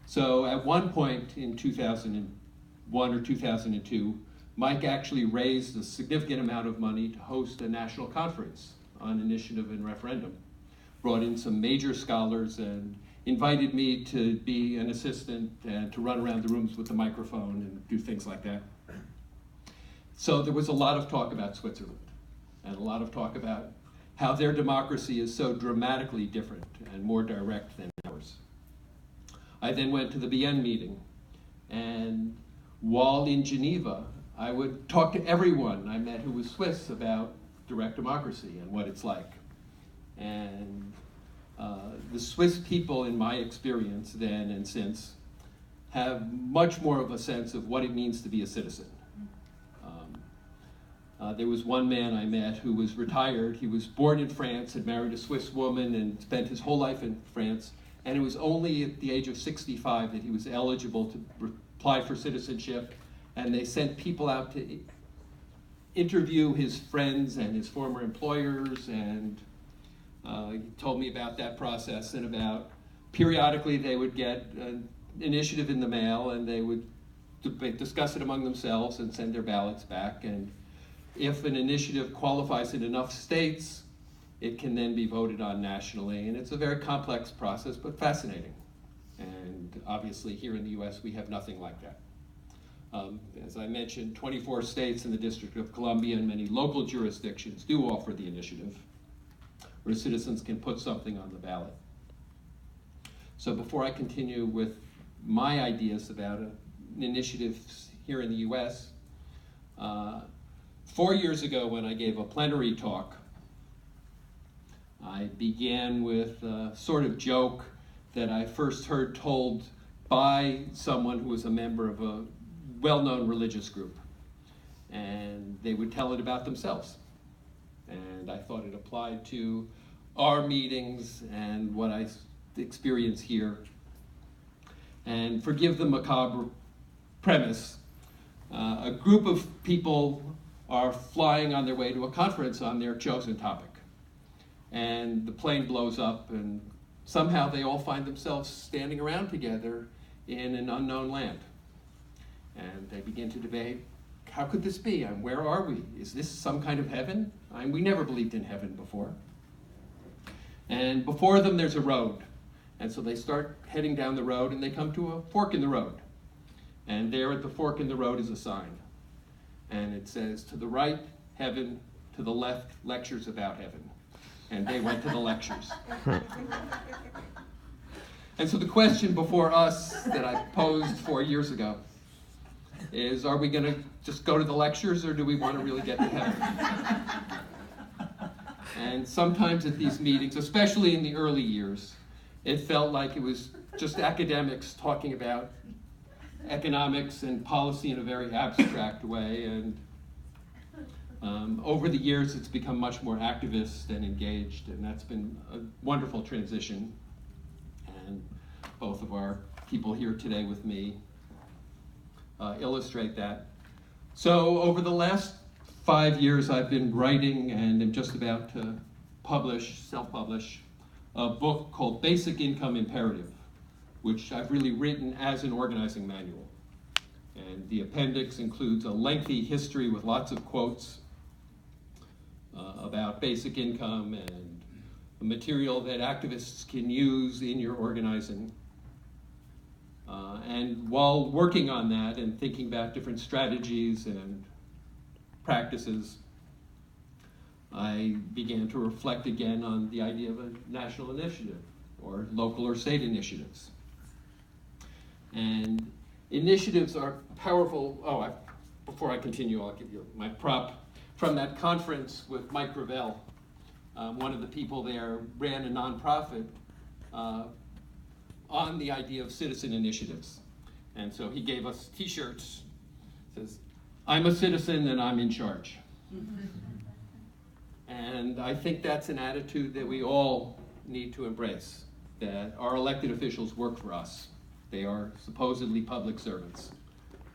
So at one point in 2001 or 2002, Mike actually raised a significant amount of money to host a national conference on initiative and referendum. Brought in some major scholars and invited me to be an assistant and to run around the rooms with the microphone and do things like that. So there was a lot of talk about Switzerland and a lot of talk about how their democracy is so dramatically different and more direct than ours. I then went to the BN meeting, and while in Geneva, I would talk to everyone I met who was Swiss about direct democracy and what it's like. And the Swiss people, in my experience then and since, have much more of a sense of what it means to be a citizen. There was one man I met who was retired. He was born in France, had married a Swiss woman, and spent his whole life in France. And it was only at the age of 65 that he was eligible to apply for citizenship. And they sent people out to interview his friends and his former employers. And he told me about that process and about periodically they would get an initiative in the mail and they would discuss it among themselves and send their ballots back. And if an initiative qualifies in enough states, it can then be voted on nationally. And it's a very complex process, but fascinating. And obviously here in the US, we have nothing like that. As I mentioned, 24 states in the District of Columbia and many local jurisdictions do offer the initiative, where citizens can put something on the ballot. So before I continue with my ideas about an initiative here in the US, 4 years ago when I gave a plenary talk, I began with a sort of joke that I first heard told by someone who was a member of a well-known religious group. And they would tell it about themselves. And I thought it applied to our meetings and what I experience here. And forgive the macabre premise, a group of people are flying on their way to a conference on their chosen topic. And the plane blows up and somehow they all find themselves standing around together in an unknown land. And they begin to debate, how could this be? Where are we? Is this some kind of heaven? We never believed in heaven before. And before them there's a road. And so they start heading down the road and they come to a fork in the road. And there at the fork in the road is a sign. And it says, to the right, heaven, to the left, lectures about heaven. And they went to the lectures. And so the question before us that I posed 4 years ago is, are we going to just go to the lectures or do we want to really get to heaven? And sometimes at these meetings, especially in the early years, it felt like it was just academics talking about economics and policy in a very abstract way. And over the years, it's become much more activist and engaged, and that's been a wonderful transition. And both of our people here today with me illustrate that. So over the last 5 years, I've been writing and am just about to self-publish, a book called Basic Income Imperative, which I've really written as an organizing manual. And the appendix includes a lengthy history with lots of quotes about basic income and material that activists can use in your organizing. And while working on that and thinking about different strategies and practices, I began to reflect again on the idea of a national initiative or local or state initiatives. And initiatives are powerful. Before I continue, I'll give you my prop. From that conference with Mike Gravel, one of the people there ran a nonprofit on the idea of citizen initiatives. And so he gave us t-shirts. It says, I'm a citizen and I'm in charge. And I think that's an attitude that we all need to embrace, that our elected officials work for us. They are supposedly public servants.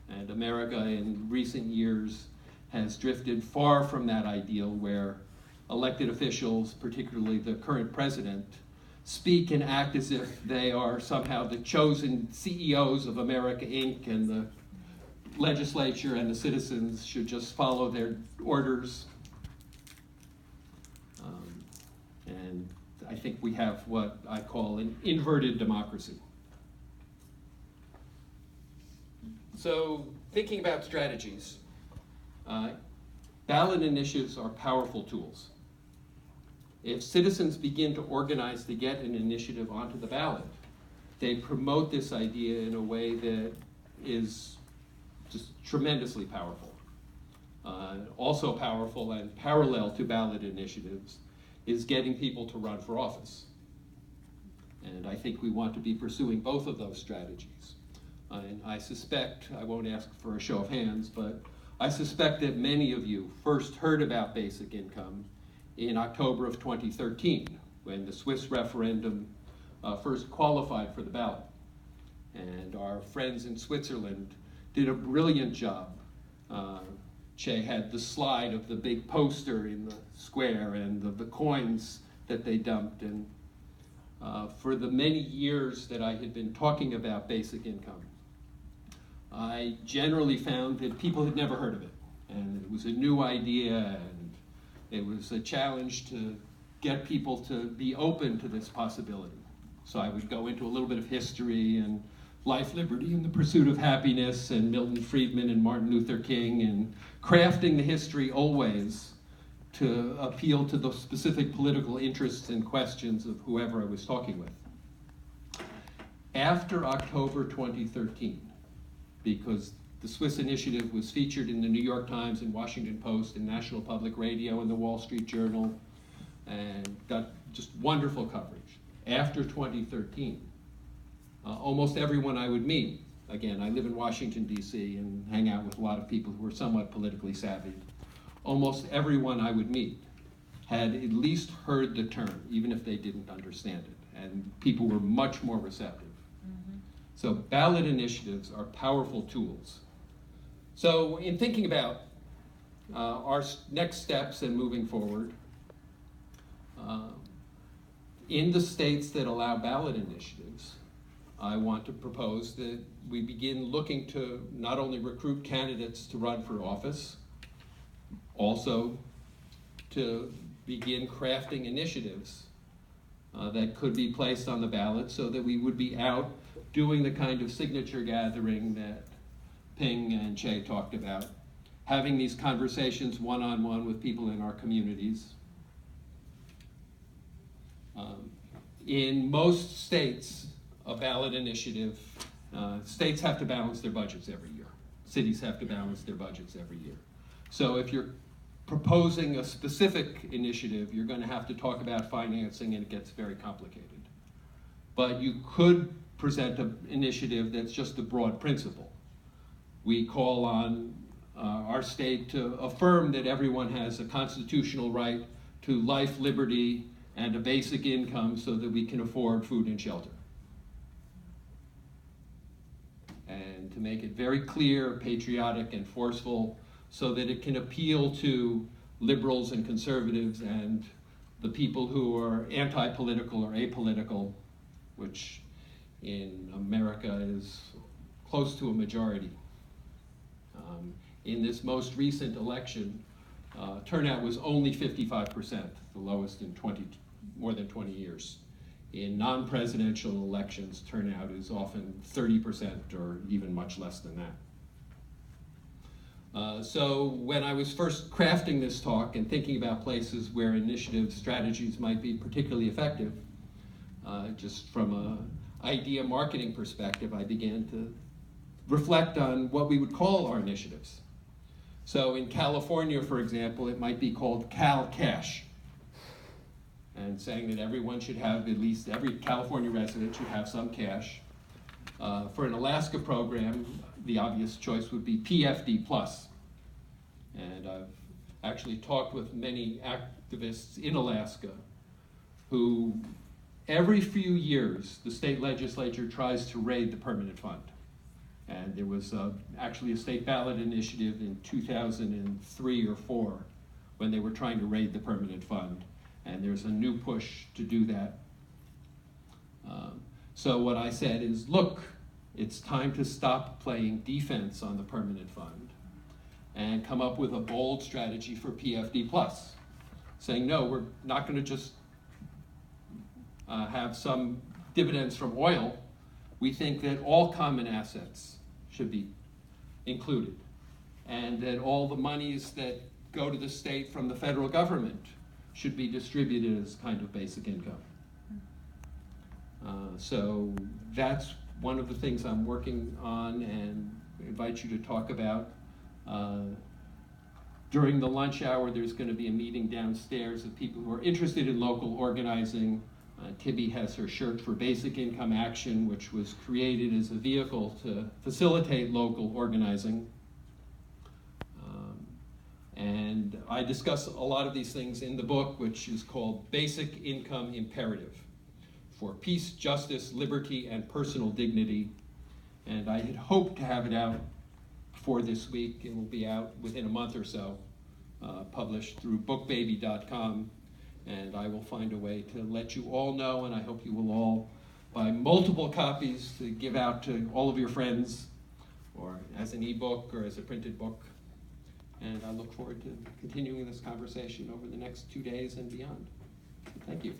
And America in recent years has drifted far from that ideal where elected officials, particularly the current president, speak and act as if they are somehow the chosen CEOs of America, Inc., and the legislature and the citizens should just follow their orders. And I think we have what I call an inverted democracy. So, thinking about strategies, ballot initiatives are powerful tools. If citizens begin to organize to get an initiative onto the ballot, they promote this idea in a way that is just tremendously powerful. Also powerful and parallel to ballot initiatives is getting people to run for office. And I think we want to be pursuing both of those strategies. And I suspect, I won't ask for a show of hands, but I suspect that many of you first heard about basic income in October of 2013, when the Swiss referendum first qualified for the ballot. And our friends in Switzerland did a brilliant job. Che had the slide of the big poster in the square and the coins that they dumped. And for the many years that I had been talking about basic income, I generally found that people had never heard of it. And it was a new idea, and it was a challenge to get people to be open to this possibility. So I would go into a little bit of history and life, liberty, and the pursuit of happiness, and Milton Friedman and Martin Luther King, and crafting the history always to appeal to the specific political interests and questions of whoever I was talking with. After October 2013, because the Swiss initiative was featured in the New York Times and Washington Post and National Public Radio and the Wall Street Journal, and got just wonderful coverage. After 2013, almost everyone I would meet, again, I live in Washington, D.C., and hang out with a lot of people who are somewhat politically savvy. Almost everyone I would meet had at least heard the term, even if they didn't understand it, and people were much more receptive. Mm-hmm. So ballot initiatives are powerful tools. So in thinking about our next steps and moving forward, in the states that allow ballot initiatives, I want to propose that we begin looking to not only recruit candidates to run for office, also to begin crafting initiatives that could be placed on the ballot so that we would be out doing the kind of signature gathering that Ping and Che talked about, having these conversations one-on-one with people in our communities. In most states, a ballot initiative, states have to balance their budgets every year. Cities have to balance their budgets every year. So if you're proposing a specific initiative, you're going to have to talk about financing, and it gets very complicated. But you could present an initiative that's just a broad principle. We call on our state to affirm that everyone has a constitutional right to life, liberty, and a basic income so that we can afford food and shelter. And to make it very clear, patriotic, and forceful so that it can appeal to liberals and conservatives and the people who are anti-political or apolitical, which in America is close to a majority. In this most recent election, turnout was only 55%, the lowest in more than 20 years. In non-presidential elections, turnout is often 30% or even much less than that. So when I was first crafting this talk and thinking about places where initiative strategies might be particularly effective, just from an idea marketing perspective, I began to reflect on what we would call our initiatives. So in California, for example, it might be called Cal Cash, and saying that everyone should have, at least every California resident should have some cash. For an Alaska program, the obvious choice would be PFD Plus. And I've actually talked with many activists in Alaska who, every few years, the state legislature tries to raid the permanent fund. And there was actually a state ballot initiative in 2003 or 4 when they were trying to raid the permanent fund. And there's a new push to do that. So what I said is, look, it's time to stop playing defense on the permanent fund and come up with a bold strategy for PFD plus, saying, no, we're not going to just have some dividends from oil. We think that all common assets should be included, and that all the monies that go to the state from the federal government should be distributed as kind of basic income. So that's one of the things I'm working on and invite you to talk about. During the lunch hour, there's going to be a meeting downstairs of people who are interested in local organizing. Tibby has her shirt for Basic Income Action, which was created as a vehicle to facilitate local organizing. And I discuss a lot of these things in the book, which is called Basic Income Imperative for Peace, Justice, Liberty, and Personal Dignity. And I had hoped to have it out before this week. It will be out within a month or so, published through bookbaby.com. And I will find a way to let you all know, and I hope you will all buy multiple copies to give out to all of your friends, or as an ebook or as a printed book. And I look forward to continuing this conversation over the next 2 days and beyond. Thank you.